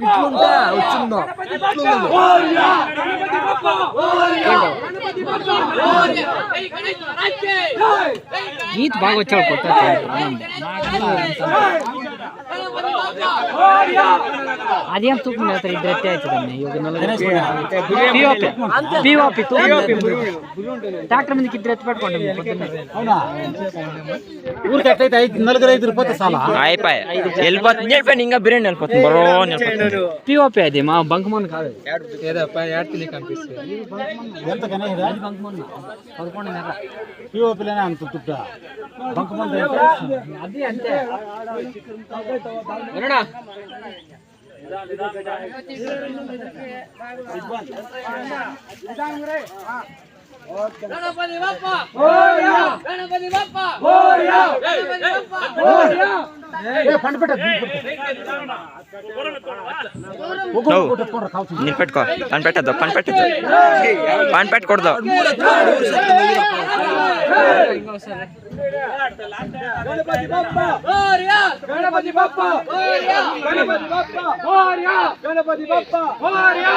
ఇట్లుంటే వచ్చిందో గీత్ బాగా వచ్చాడు కొత్త అదేం తూకం లేదు ఇద్దరు ఎత్తే అవుతుందండి ట్రాక్టర్ మీదకి ఇద్దరు ఎత్తి పెట్టుకోండి ఊరికి ఎట్లయితే 4-5 రూపాయలు చాలా వెళ్ళిపోతుంది ఇంకా బిర్యానీ వెళ్ళిపోతుంది పిఓపి అది మా బంకమన్న కాదు ఎంతకనే పిఓపిలోనే అంత తుట్ట బంకమంది అది అంతే గణపతి బప్ప మోరియా గణపతి బప్ప మోరియా గణపతి బప్ప మోరియా పండు పెట్ట ನೀನು ಪೆಟ್ಕೋ ಪನ್ ಪೆಟ್ಟದ್ದು ಪನ್ ಪೆಟ್ಕೊಡ್ದು ಗಣಪತಿ ಬಪ್ಪ ಮೋరియಾ ಗಣಪತಿ ಬಪ್ಪ ಮೋరియಾ ಗಣಪತಿ ಬಪ್ಪ ಮೋరియಾ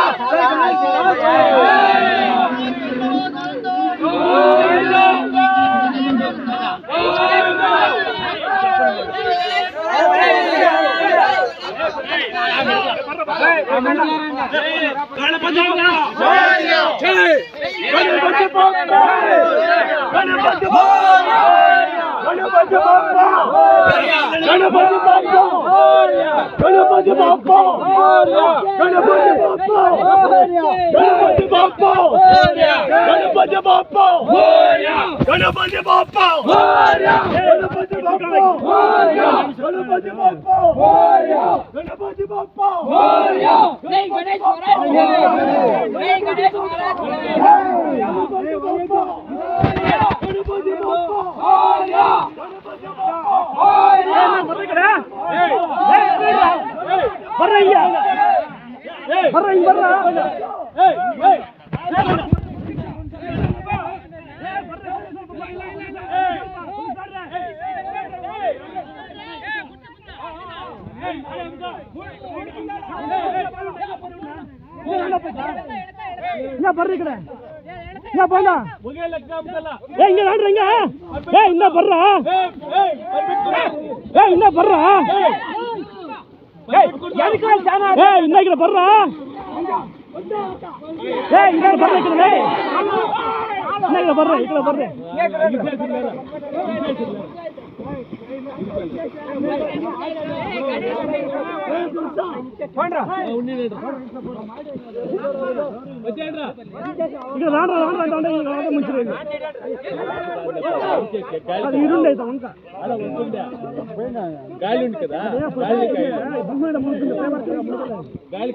ಗಣಪತಿ ಬಪ್ಪ ಮೋరియಾ గణపతి ಬರ್ರಿ ಕಡೆ ಬಂದ ಹಿಂಗ ಹಿಂಗ ಇನ್ನ ಬರ್ರ ಇನ್ನ ಬರ್ರ ಇನ್ನ ఇక్కడ ಬರ್ರ ఇక్కడ ಬರ್ರ ఇక్కడ ಬರ್ರ ఇక్కడ ಬರ್ರಿ ఇక్కడ రాండ్రా ముంచి అది ఇరుండే వంక గాలి ఉంది కదా గాలి